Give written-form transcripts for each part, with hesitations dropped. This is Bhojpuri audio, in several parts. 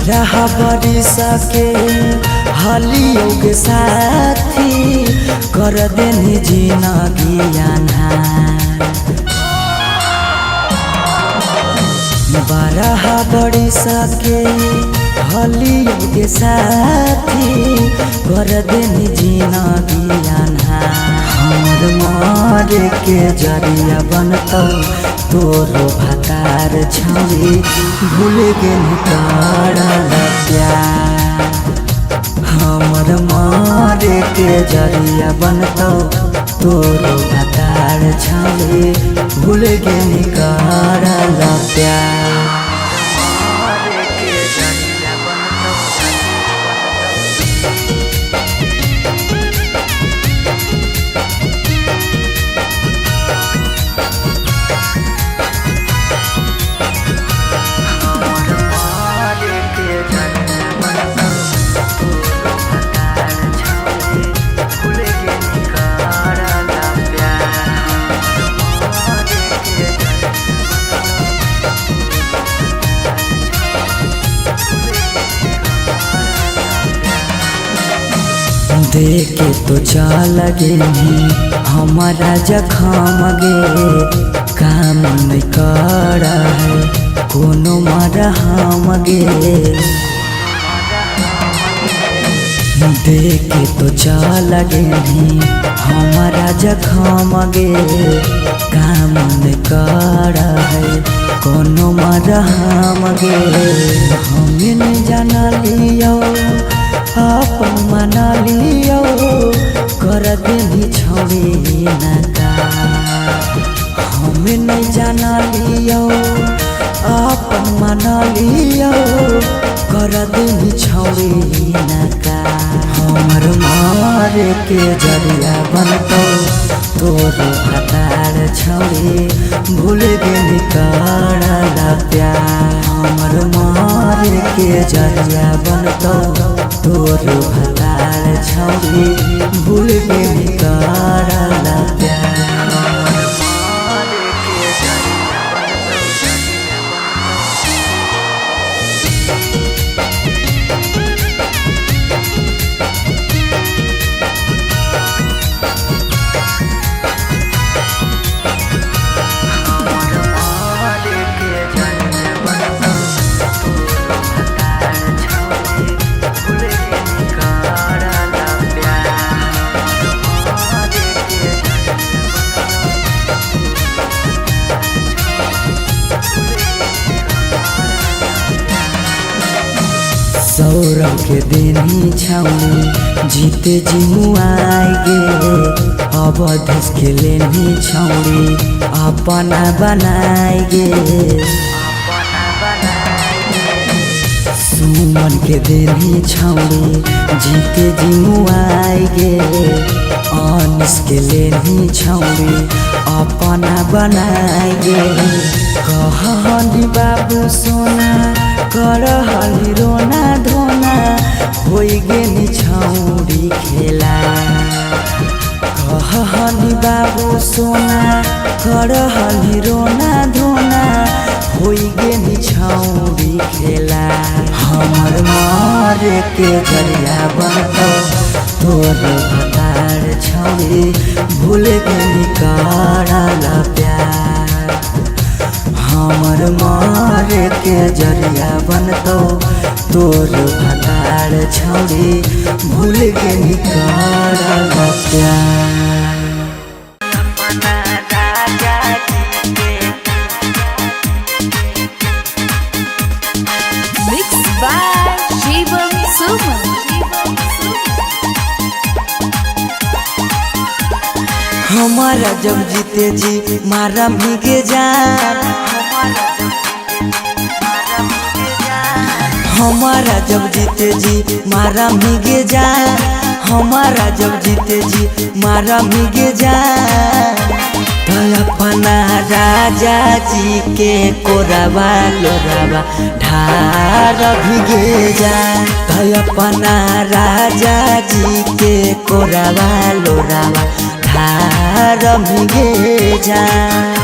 रहा बरिस के हलियों के साथी कर देनी जिंदगी बारह बरिस के हलियों के साथी कर देनी जिंदगी हमर मारे के जरिया बनतौ तोरो भतार छौरी भूल गेल प्यार हमर मारे के जरिया बनतौ तोरो भतार छौरी भूल गेल प्यार देखे तो चल गे हमारा जखम गे काम नहीं कर कोनो मरहम गे देखे तो चल गे हमारा जखम गे काम नहीं कर कोनो मरहम गे हमें नहीं जाना लियो अपन मना लियो कर देनी छोड़ी नका हमें नहीं जाना लियो अपन मना लियो कर देनी छोड़ी नका हमर मारे के जरिया बनतौ तोरो भतार छोड़ी भूल गेली प्यार हमर मारे के जरिया बनतौ तोरो भतार छौरी भूल गेली प्यार सौरभ के देनी छौनी जीते जी मुआएगे अवधेश के लेनी छौनी अपना बनाएगे सुमन के देनी छौनी जीते जी मुआएगे अनिस के लेनी छौनी अपना बनाएगे कहनी बाबू सोना कर हली रोना धोना होई गेनी छौरी खेला कहनी बाबू सोना कर हली रोना धोना होई गेनी छौरी खेला हमर मारे के जरिया बनतौ तोरो भतार छौरी भूल गेली प्यार हमर मारे के जरिया बनतौ तोरो भतार छौरी भूल गेली प्यार Mixed by Shivam Suman. हमारा जब जीते जी मारा भीगे जान हमारा जब जीते जी मारा भीगे जान हमारा जब जीते जी मारा भीगे जान तो अपना राजा जी के कोरावा लोरावा ढार भीगे जान तो अपना राजा जी के कोरावा लोरावा ढार भीगे जान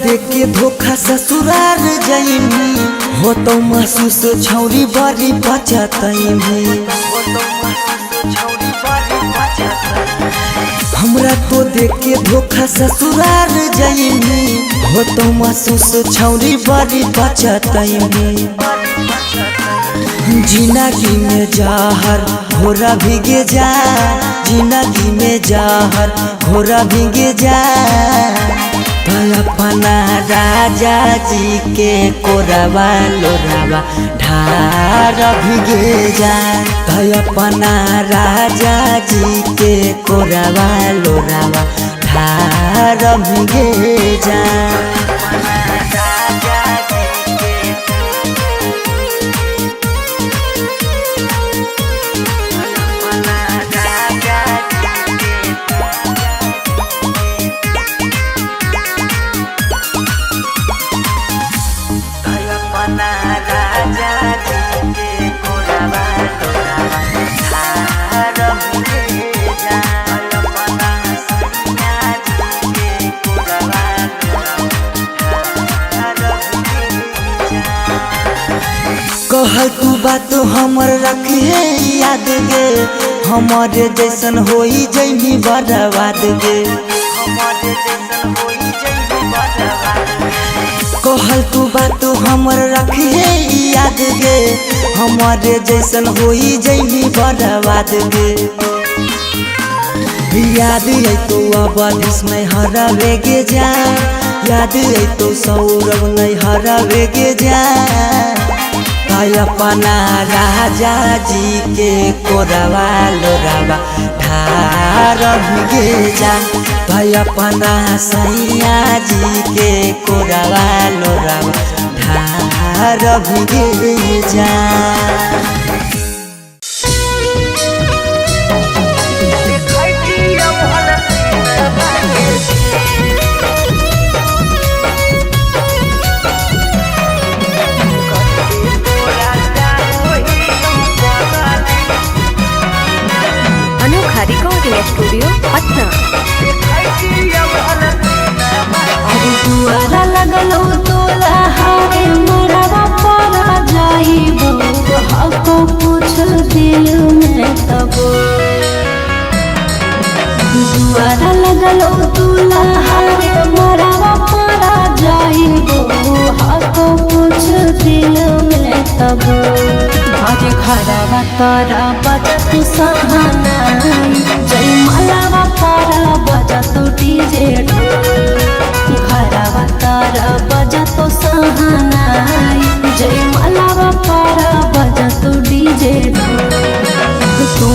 देख के धोखा ससुरार जाइमी हो तो महसूस छौरी बड़ी बचतैमी हमरा तो देख के धोखा ससुरार जाइमी हो तो महसूस छौरी बड़ी बचतैमी जिंदगी में जहर घोरा भीगे जा जिंदगी में जहर घोरा भीगे जा तो अपना राजा जी के कोरवा लोरावा ढार भीगे जा तो अपना राजा जी के कोरवा लोरावा ढार भीगे जा कहल तू बात हमर रखे याद गे हमारे जैसन होई जैनी बर्बाद गे कहल तू बात हमर रखे याद गे हमारे जैसन होई जैनी बर्बाद गे याद है तो अवधिस में हरावे गे जा याद है तो सौरभ नहीं हरावे गे जा अपना राजा जी के कोरवा लोरावा ढार भीगे जा अपना सैया जी के कोरवा लोरावा ढार भीगे जा स्टूडियो पटना दुआरा लगलो तोला हारे मरवा परा जाइबो हको पूछ दिल में तब दुआरा लगलो तोला हारे मरवा परा जाइबो हको पूछ दिल में तब आज घरवा तारा बजत सहानाई जय मलावा तारा बजत डीजे घरवा तारा बजत सहानाई जय मलावा तारा बजत डीजे तू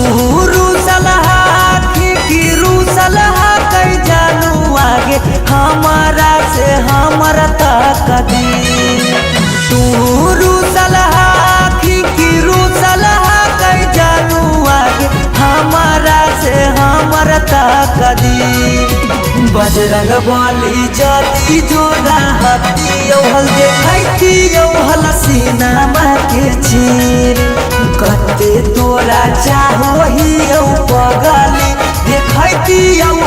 रूसलहा की रूसलहा कई जानू आगे हमारा से हमारा तक दी तू रूसलहा रूसलहा कई जानू आगे हमारा से हमारा तक दी बजरंग बली जदी जोड़ा हती हल देखती हल सीनामा के चीर कते तोरा चाहो ही पगली देखती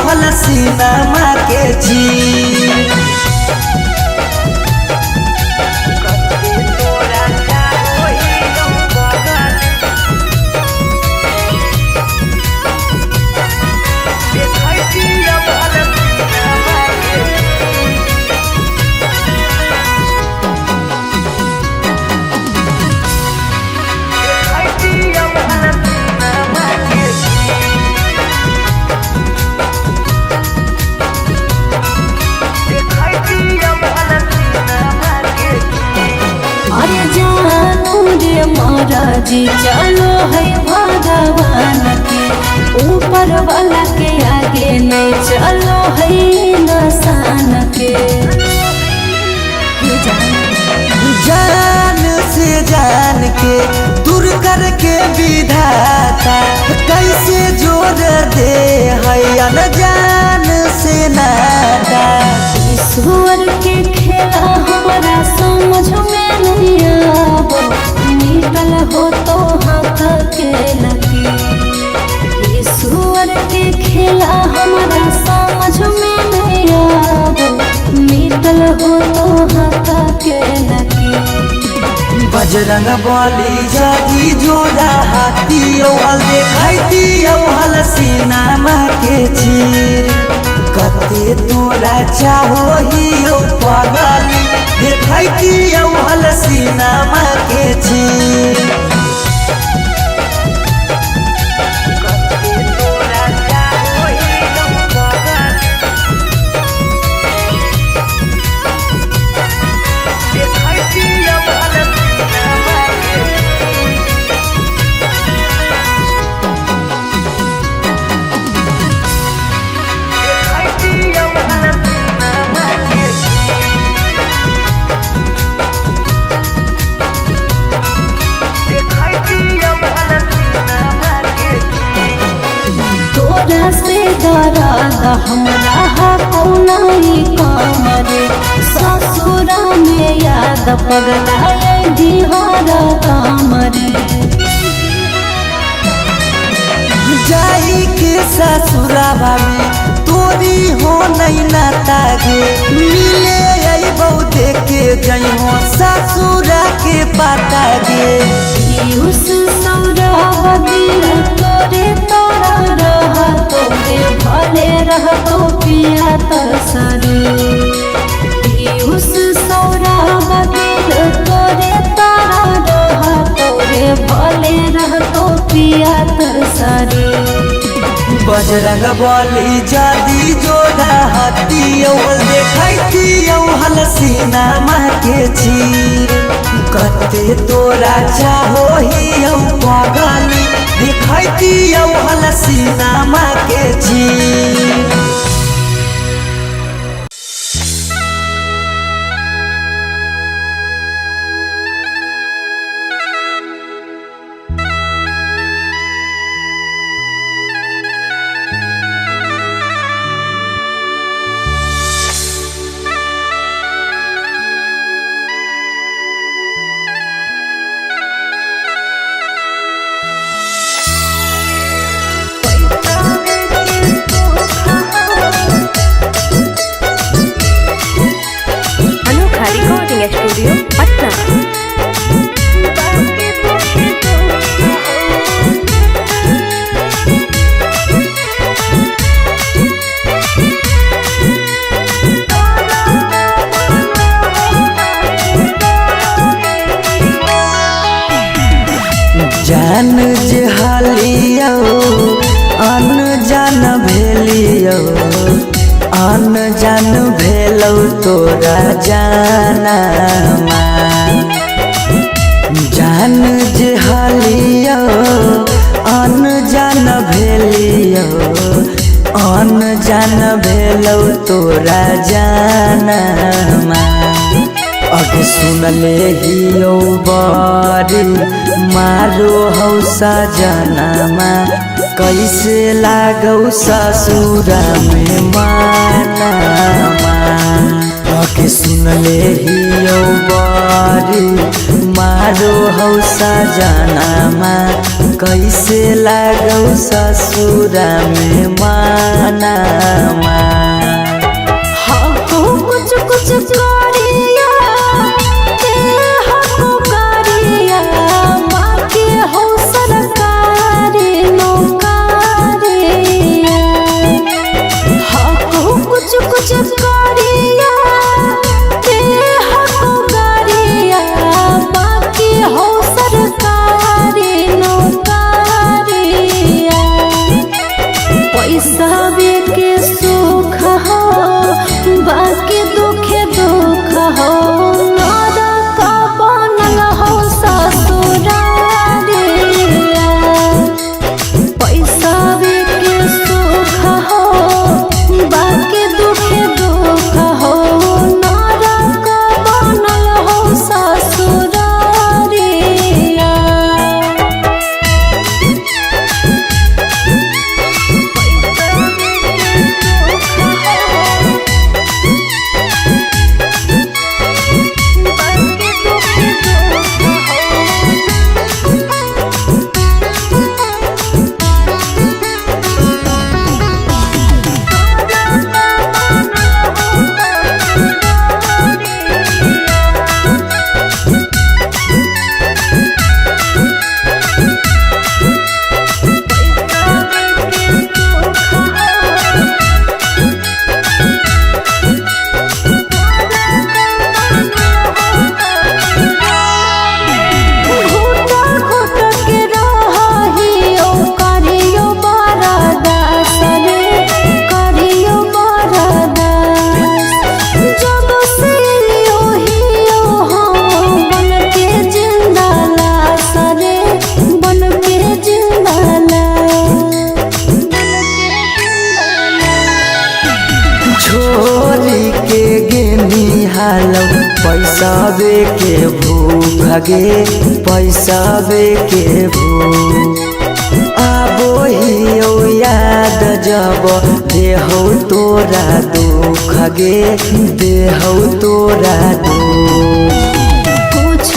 हल सीनामा के चीर जी चलो है भगवान के ऊपर वाला के आगे नहीं चलो है नसान के जान से जान के दूर करके विधाता कैसे जोड़ दे है अनजान से नाता ईश्वर के खेला हमारा समझ में नहीं आवो निकल हो तो हाथ के लगी ईश्वर के खेला हमारा समझ में नहीं आवो निकल हो सकेला के। बजरंग बली जगी जोड़ा हाथी औहल देखाई औहल सिनेमा के चीर कते तोरा चाहो ही पगली देखाई औहल सिनेमा के चीर से डरादा हमरा कौनाई काम रे ससुरा में याद पगलाए दिहारा काम रे। जाई के ससुराबा में तोरी हो नहीं नाता गे मिले अइबौ देखे जई हो ससुरा के पाता गे। उस सौरा बदिल तोरे तोरा रह तोरे भले रह तो पिया तरसरे। उस सौरा बदिल तोरे तोरा रह तोरे भले रह तो पिया तरसरे। बजरंग बली जदी जोड़ा हाथी औहल देखाई औहल सिनेमा के चीर कते तोरा चाहो ही पगली देखाई औहल सिनेमा के चीर। स्टूडियो पटना। जान जे हालियो अन जान भेलियो अन जान भेलौ तोरा जाना जान जे हालियो अन जान भेलियो अन जान भेलौ तोरा जाना अगे सुनले हियो बारी मारो हौ सजनमा कैसे लागौ ससुरा में मानमा अगे सुनले हियो बारी मारो हौ सजनमा कैसे लागौ ससुरा में मानमा। कुछ कुछ करिया ते हमको करिया माँ के हो सरकारी नौकरिया। कुछ कुछ करिया ते हमको करिया माँ के हो सरकारी नौकरिया। पैसा के सुख हो बाकी दुखे दुख पैसावे के भूख गे पैसावे के भूख आबो ही याद जब देहौ तोरा दुख गे देहौ तोरा दुख कुछ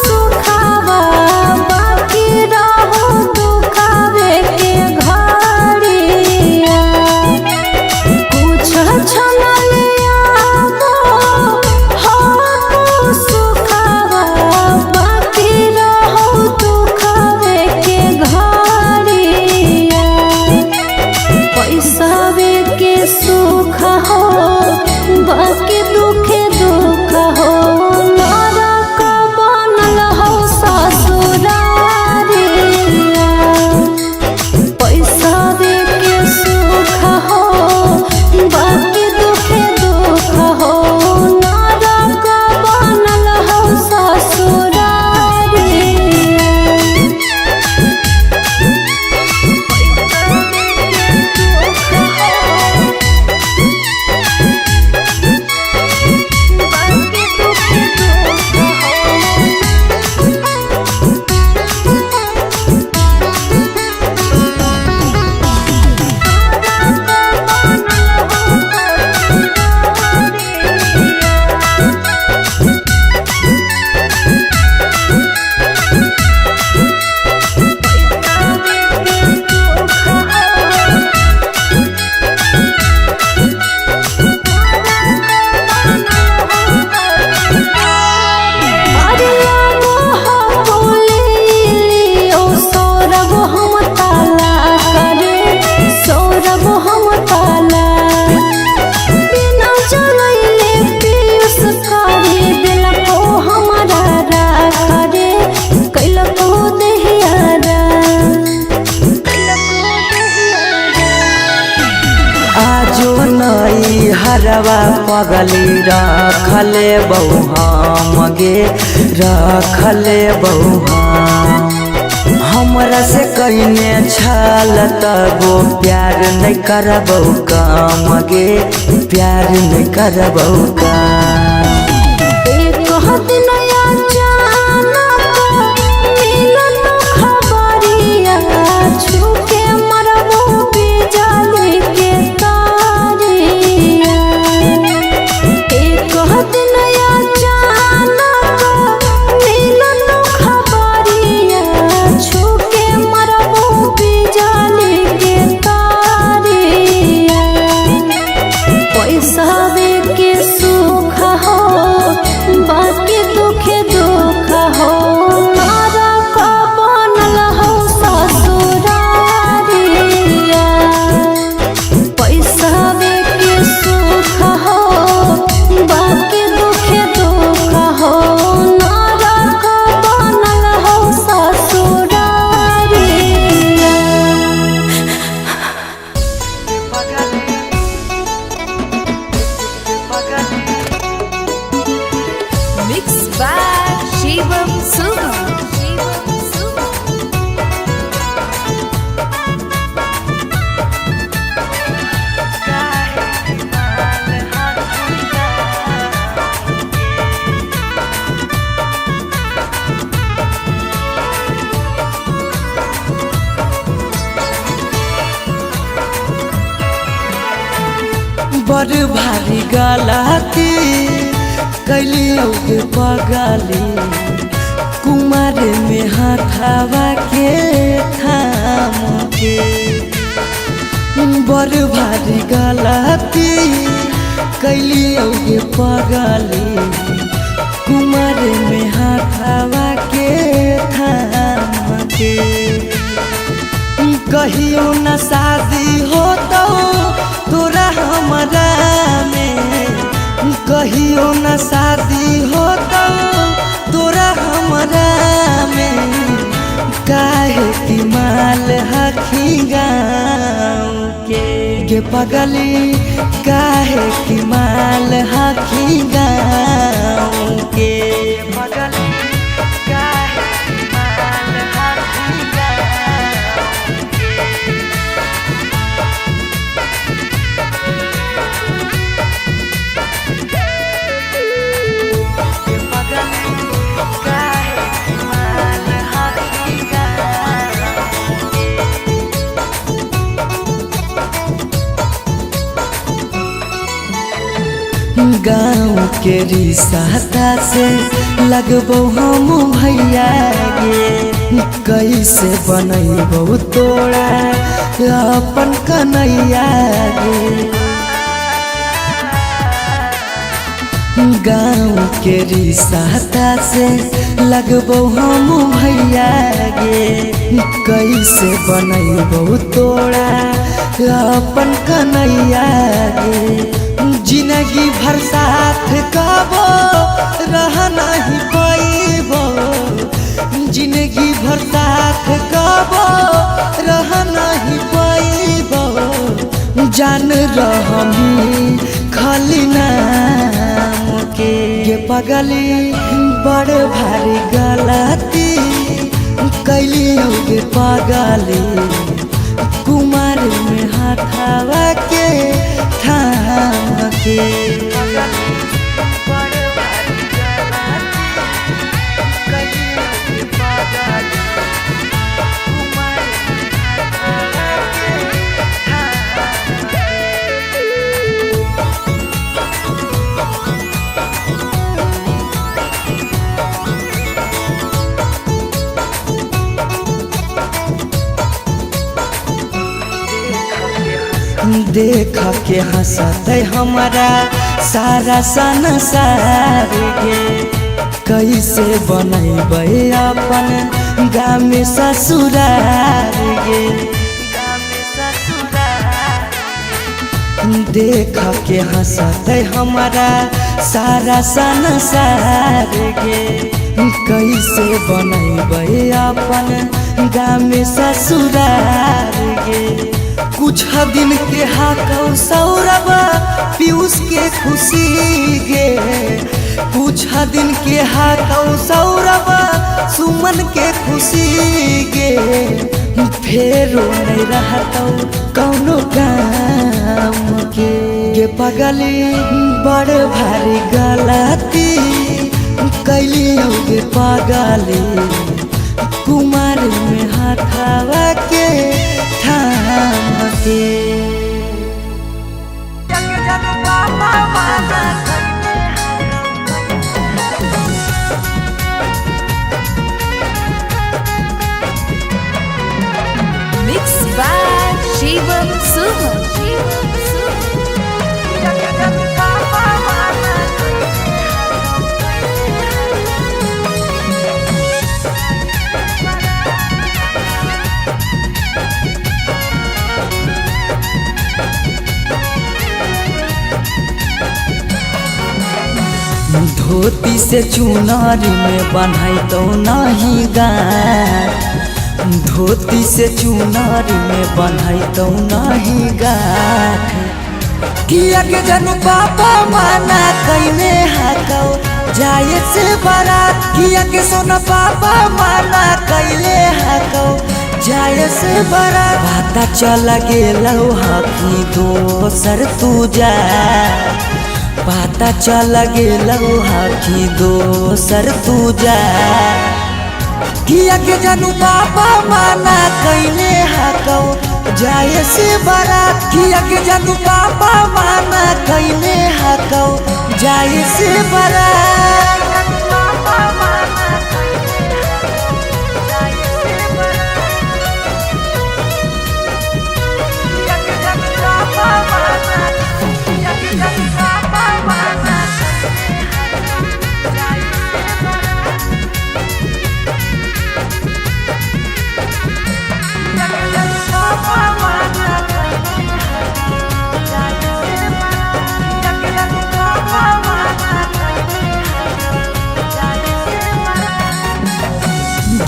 सुखावा बाकी रहो दुखावे के घड़िया कुछ सुखावा बाकी रहो दुखावे के घड़िया पैसावे के सुख हो बाकी दुखे दुख हो नरक बनल हो ससुरारिया पैसावे के सुख हो बाकी दुखे दुख हो नरक बनल हो ससुरारिया हरवा पगली रखले बहु हम गे रखले बहु हमरा से कइने छल तबो प्यार नहीं करबौ काम गे प्यार नहीं करबौ काम एक दिन अचानक मिलन खबरिया छूके मरबो बिजली के तारिया एक दिन अचानक मिलन खबरिया छूके मरबो बिजली के तारिया पैसावे के सुख हो बाकी दुखे दुख हो नरक बनल हो ससुरारिया पैसावे के सुख हो बाकी दुखे दुख हो नरक बनल हो ससुरारिया Mixed by Shivam Suga. बड़ भारी गलती कैलियो के पगली कुमार में हाथावा के थाम के बड़ भारी गलती कैलियो के पगली कुमार में हाथावा के थाम के कहियो न शादी हो तो तोरा हमरा में कहियो न शादी हो तो तोरा हमरा में काहे की माल हखी गाँव के पगली काहे की माल हखी गाँव के पगली काहे की माल हखी गाँव के के रिश्ता से लगबो हम भैया गे कैसे बनैबो तोड़ा अपन कन्हैया गे गाँव के रिश्ता से लगबो हम भैया गे कैसे बनैबो तोड़ा अपन कन्हैया गे जिंदगी भर साथ कबो रह नहीं पैबो जिंदगी भर साथ कबो रह नहीं पैबो जान रहमी खाली नाम के ये पगली बड़ भारी गलती कैली होगे पगली कुमार में हाथावा के थाम के देख के हंसते हमारा सारा संसार गे कैसे बनैबे अपन गाँव में ससुरार गे देख के हंसते हमारा सारा संसार गे कैसे बनैबे अपन गाँव में ससुरार गे कुछ दिन के हाकौ सौरभ पीयूष के खुशी गे कुछ दिन के हाकौ सौरभ सुमन के खुशी गे फेरो नहीं रहतौ कौनो काम के गे पगली बड़ भारी गलती कैली होगे पगली कुमार में हाथावा के थाम के Mixed by Shivam Suman. धोती से चुनारी में बन्हाई तो नहीं गाठ धोती से चुनारी में बन्हाई तो नहीं गाठ किया के जनु पापा माना कैने हाकौ जाए से बारात किया के सोना पापा माना कैले हाकौ जाए से बारात पता चल गेलौ हकी दोसर तू जा पता चल गेलौ हकी दोसर तू जा किया के जानू बाबा माना कैले हाकौ जाए से बारात किया के जानू बाबा माना कैले हाकौ जाए से बारात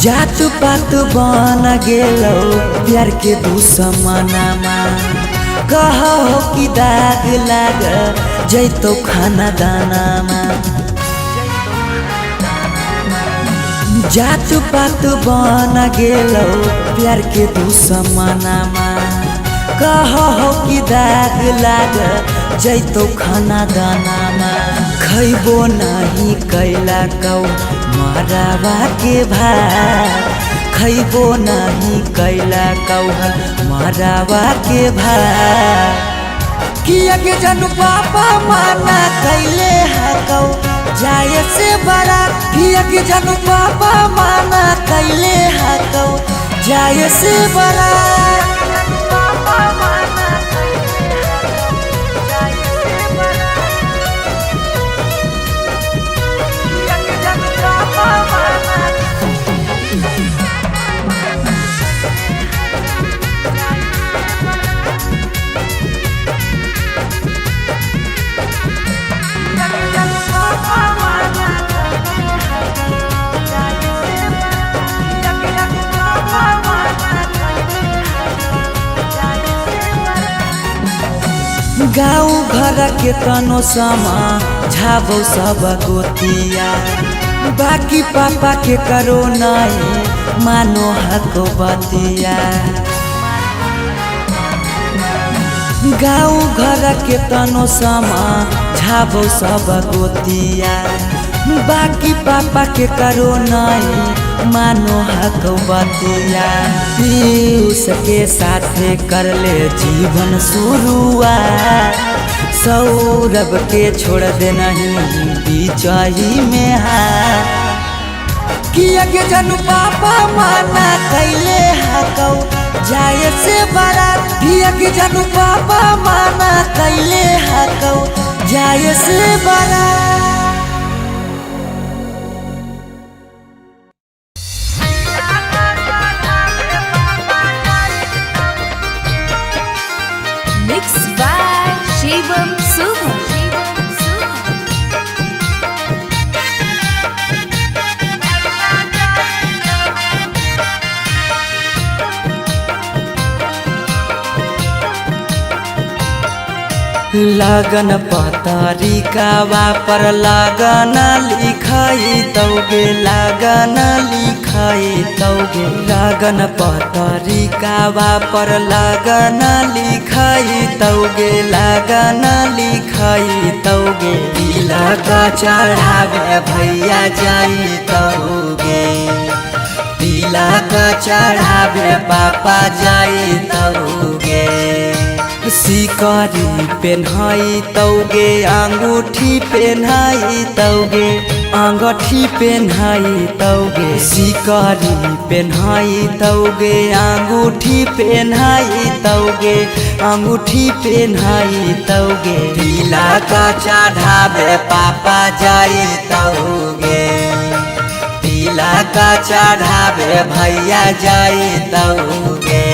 जात पात बन गेलौ प्यार के दुश्मनमा कहो कि दाग लाग जैतो खाना दानामा जात पात बन गेलौ प्यार के दुश्मनमा कहो कि दाग लाग जैतो खाना दानामा खैबो नहीं कैला कौ मरावा के भात खैबो नहीं कैला कौ मरावा के भात किया के जनु पापा माना कैले हकौ जाए से बारात किया के जनु पापा माना कैले हकौ जाए से बारात गाँव घर के तनो समा झाबो सब गोतिया बाकी पापा के करो नहीं मानो हको बतिया गाँव घर के तनो समा झाबो सब गोतिया बाकी पापा के करो नहीं मानो हको बतिया पीयूष के साथे कर ले जीवन शुरुआत सौरभ के छोड़ दे नहीं बीचाही में हाथ किया के जनु पापा माना कैले हकौ जाए से बारात किया के जनु पापा माना कैले हकौ जाए से बारात Mixed by Shivam Suman. लगन पतरिकावा पर लगन लिखाई तौगे लगन लिखाई तौगे लगन पतरिकावा पर लगन लिखाई तौगे लगन लिखाई तौगे तिलक चढ़ावे भैया जाई तौगे तिलक चढ़ावे पापा जाई तौगे सिकरी पेन्हाई तौगे अंगूठी पेन्हाई तौगे अंगूठी पेन्हाई तौगे सिकरी पेन्हाई तौगे अंगूठी पेन्हाई तौगे अंगूठी पेन्हाई तौगे तिलक चढ़ावे पापा जाई तौगे तिलक चढ़ावे भैया जाई तौगे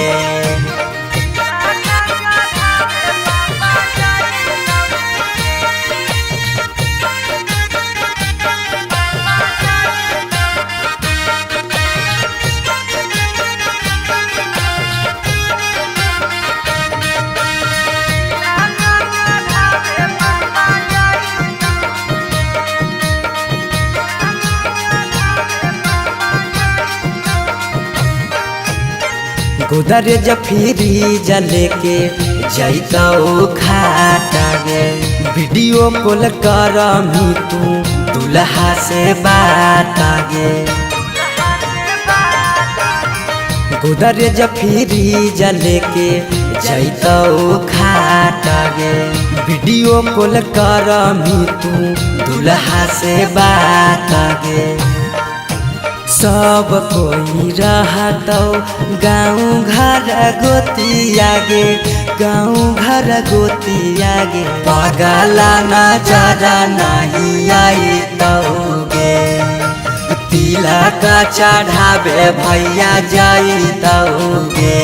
उधर जफीरी जले के जैतौ खाटा गे वीडियो कॉल कर मी तू दुल्हा से बात गे उधर जफीरी जले के जैतौ खाटा गे वीडियो कॉल कर मी तू दुल्हा से बात गे सब कोई रहतौ गाँव घर गोतिया गे गाँव घर गोतिया गे पगला नजर नहीं आई तौगे तिलक चढ़ावे भैया जाई तौगे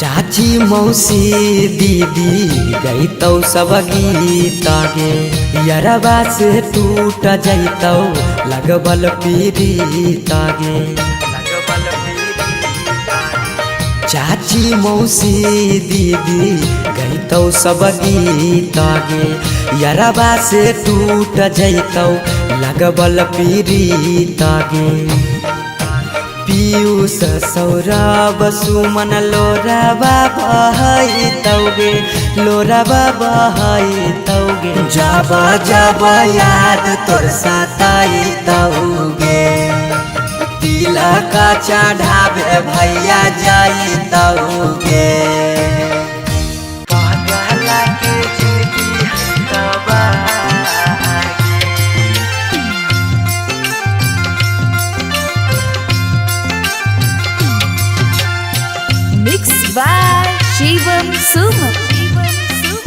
चाची मौसी दीदी गईतौ सब गीत गे यरबा से टूट जैतौ लगबल पीड़ित गे चाची चाची मौसी दीदी गईतौ सब गीत गे यरबा से टूट जैतौ लगबल पीड़ित गे पीयूष सौरभ सुमन लोराबा बहैतौ गे लोराबा बहैतौ गे जब जब याद तोर सताइतौ गे तिलक चढ़ावे भैया जाइतौ गे पागला के जिंदगी Mixed by Shivam Suman.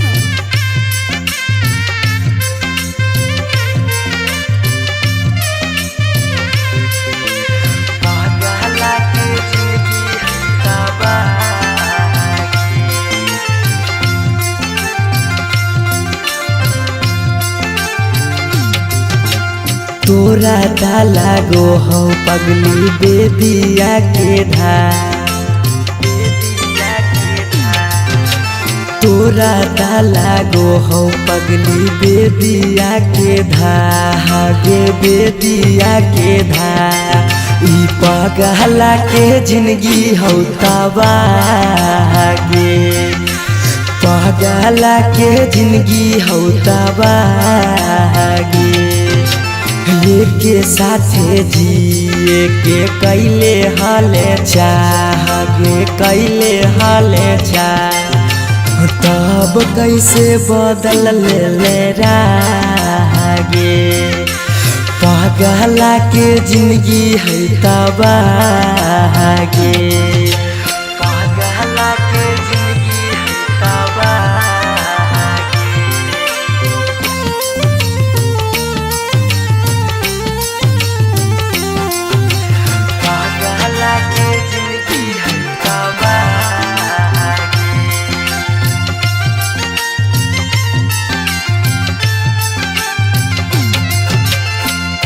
पागला के जिंदगी तोरा डाला गो हो पगली बेदिया के धार तोरा डाला गो हो पगली बेदिया के धागे बेदिया के ई पगला के जिंदगी हो तबागे पगला के जिंदगी हो तबागे के साथे जिए के कैले हाले चाहगे कैले हाले चाह तब कैसे बदल ले रागे पागला के जिंदगी है तबागे पागला के जिंदगी है तबागे पागला के जिंदगी है तबागे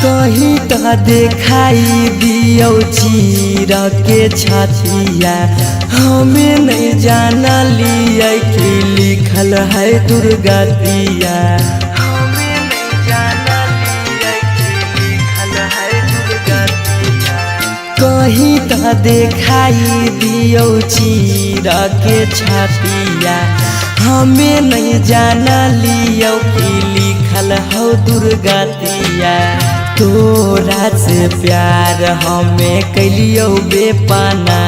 कहीं तो दिखाई दियो चीर के छतिया हमें नहीं जाना लिया कि लिखल है दुर्गतिया हमें नहीं जाना लिया कि लिखल है दुर्गतिया कहीं तो दिखाई दियो चीर के छतिया हमें नहीं जाना लियो कि लिखल हो दुर्गतिया तोरा से प्यार हमें कैलियो बेपाना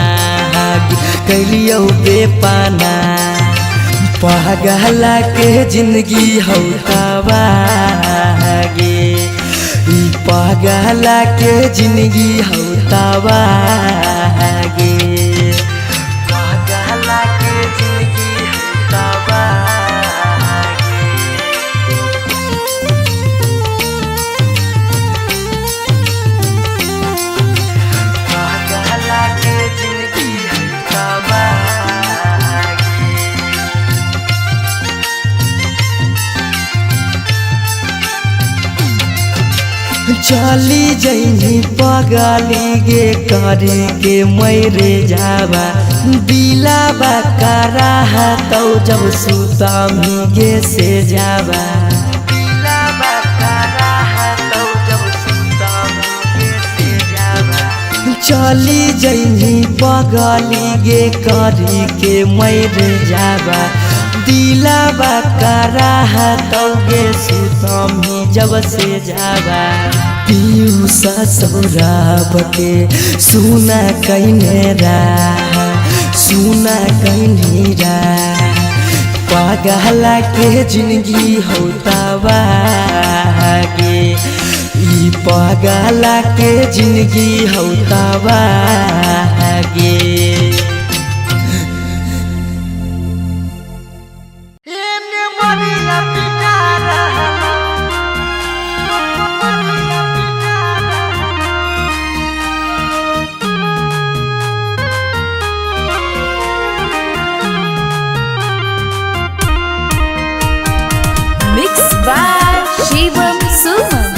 कैलियो बेपाना पागला के जिंदगी हो तबागे ई पागला के जिंदगी हो तबागे पागला के जिंदगी हो तबागे चली जैनी पगली गे करे के मैरे जावा दिलाबा करा तौ जब सुतमी गे से जावा दिलाबा करा तौ जब सुतमी गे से जावा चली जैनी पगली गे करे के मैरे जावा दिलाबा करा तौ गे सुतमी जब से जावा पीयूष सौरभ के सुना कहने सुना कहनी पागला के जिंदगी हो तबागे ई पागला के जिंदगी हो तबागे Mixed by Shivam Suman.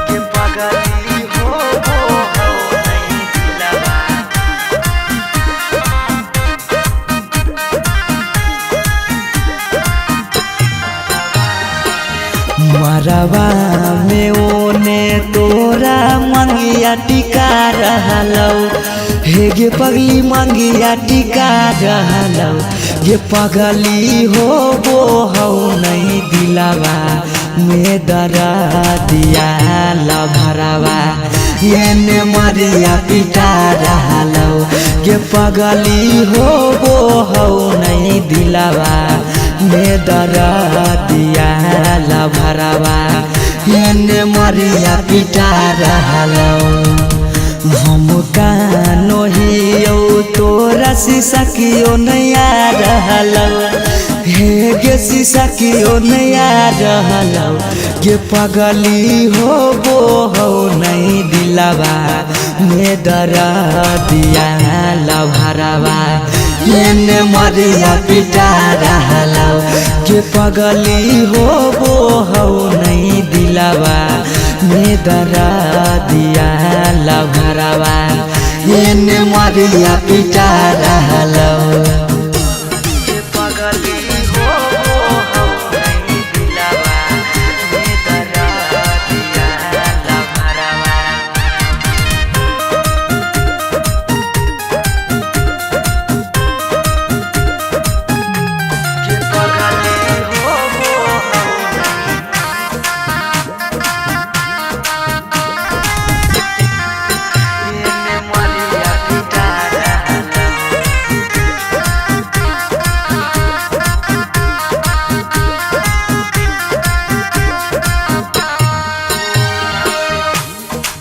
के पगली घरवा में ओने तोरा मंगिया टिका रहलौ हे गे पगली मंगिया टिका रहलौ ये पगली हो वो हौ नहीं दिलावा में दरा दिया लभरावा ये मरिया पिटा रहलौ ये पगली हो वो हौ नहीं दिलावा में दरा दिया लभरावा ये मरिया पिटा रहलौ हम कानो हियो तोरा शीशा कियो नया रहलौ हे गे शीशा कियो नया रहलौ ये पगली हो वो हो नहीं दिलावा में दरा दिया लभरावा ये मरिया पिटा रहलौ ये पगली हो वो हो नहीं दिलावा में दरा दिया लभरावा ये मरिया पिटा रहलौ ये पगली हो नहीं दिलावा में दरा दिया लभरावा ये पगली हो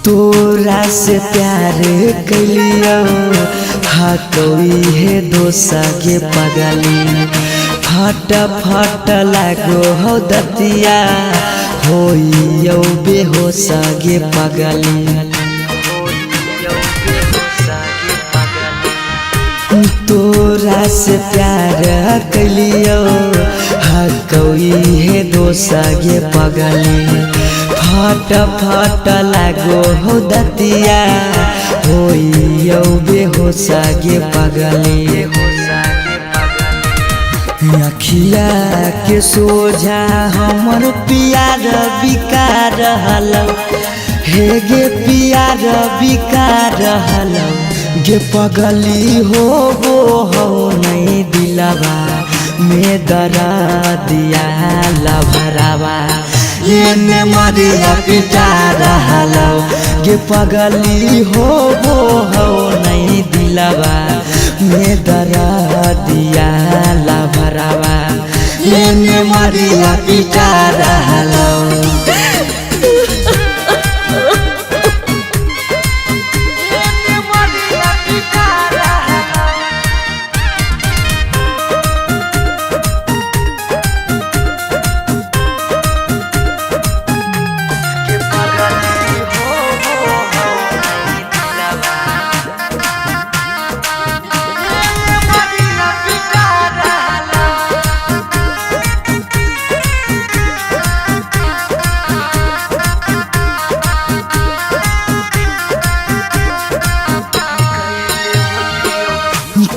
तोरा से प्यार कलियो हाँ कोई है दोसा के पगली फट फट लागो हो दतिया होइयो बेहोश गे पगली तोरा से प्यार कलियो हाँ कोई है दोसा गे पगली फट फट लागो हो दतिया होइयो बेहोश गे पगली अखिया के सोझा हमर पियार बिका रहलौ हे गे पियार बिका रहलौ गे पगली हो वो हो नहीं दिलावा में दरा दिया लभरावा ये मरिया पिटा रहलौ गे पगली हो वो हो नहीं दिलावा में दरा दिया लभरावा ये मरिया पिटा रहलौ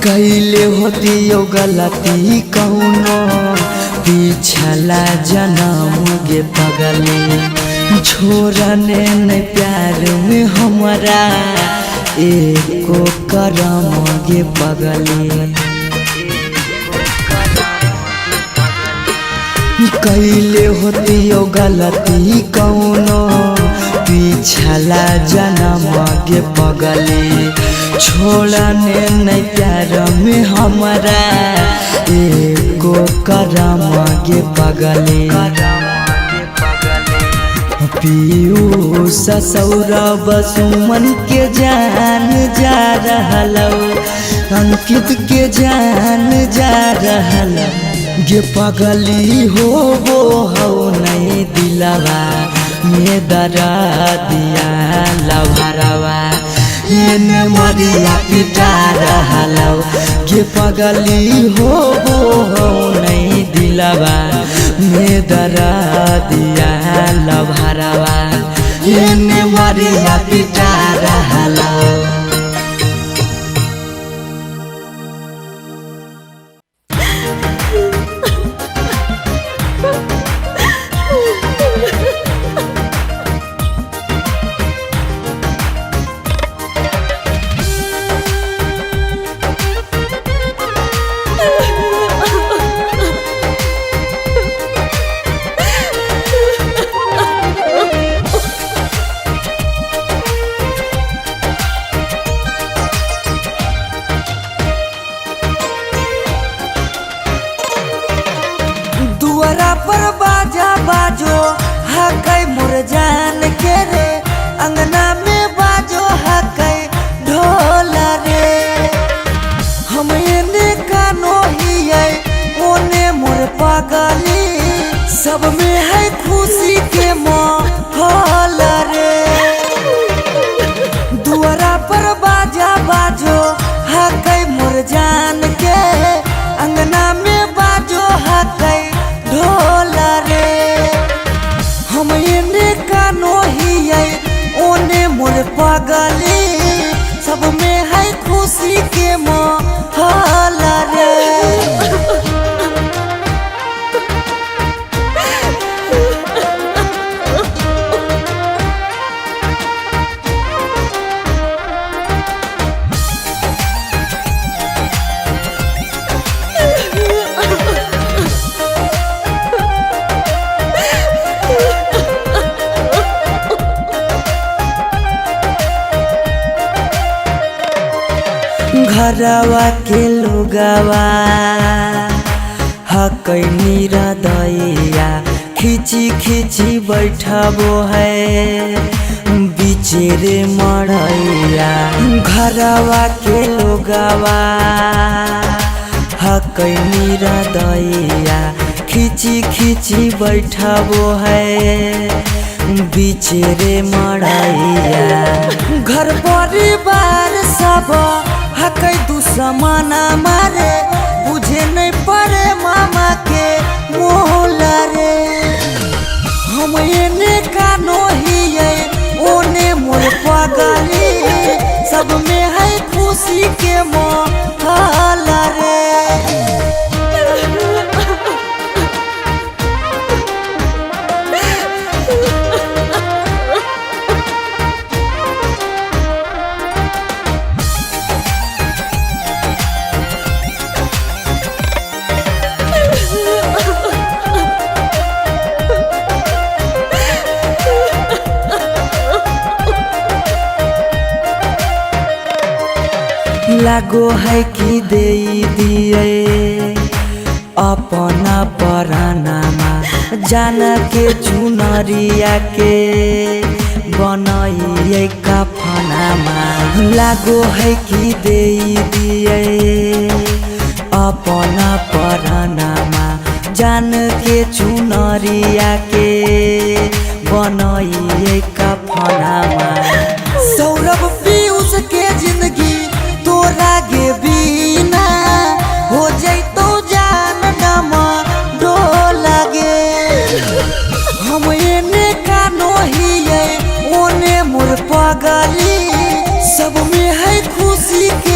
कैले होतियो गलती कौनो पिछला जन्म गे पगली छोड़ने न प्यार में हमरा एको करम गे पगली कैले होतियो गलती कौनो पिछला जन्म गे पगली छोड़ने नहीं प्यार में हमरा एको करम गे पगली पीयूष सौरभ सुमन के जान जा रहलौ अंकित के जान जा रहलौ गे पगली हो वो हो नहीं दिलावा में दरा दिया लभरावा ये मरिया पिटा रहलौ गे पगली हो वो हो नहीं दिलावा में दरा दिया लभरावा ये मरिया पिटा रहलौ। पगली, सब में है खुशी के माहौल रे। घरवा के लोगवा हकै निरदैया, खिची खिची बैठबो है बीचे रे मड़ैया। घरवा के लोगवा हकै निरदैया, खिची खिची बैठबो है बीचे रे मड़ैया। घर परिवार सब हकै दुश्मन मारे, बुझे नहीं पड़े मामा के मोहल रे। हम एने कानो हिये ओने मोर पगली, सब में है खुशी के माहौल रे। लागो है कि दे दिए अपना परानामा, जान के चुनरिया के बनाइए कफनामा। लागो है कि दे दिए अपना परानामा, जान के चुनरिया के बनाइए कफनामा। सौरभ पीयूष के जिंदगी तोरा गे बिना हो जैतो जान डमा डोला गे। हम एने कानो हिये ओने मोर पगली, सब में है खुशी के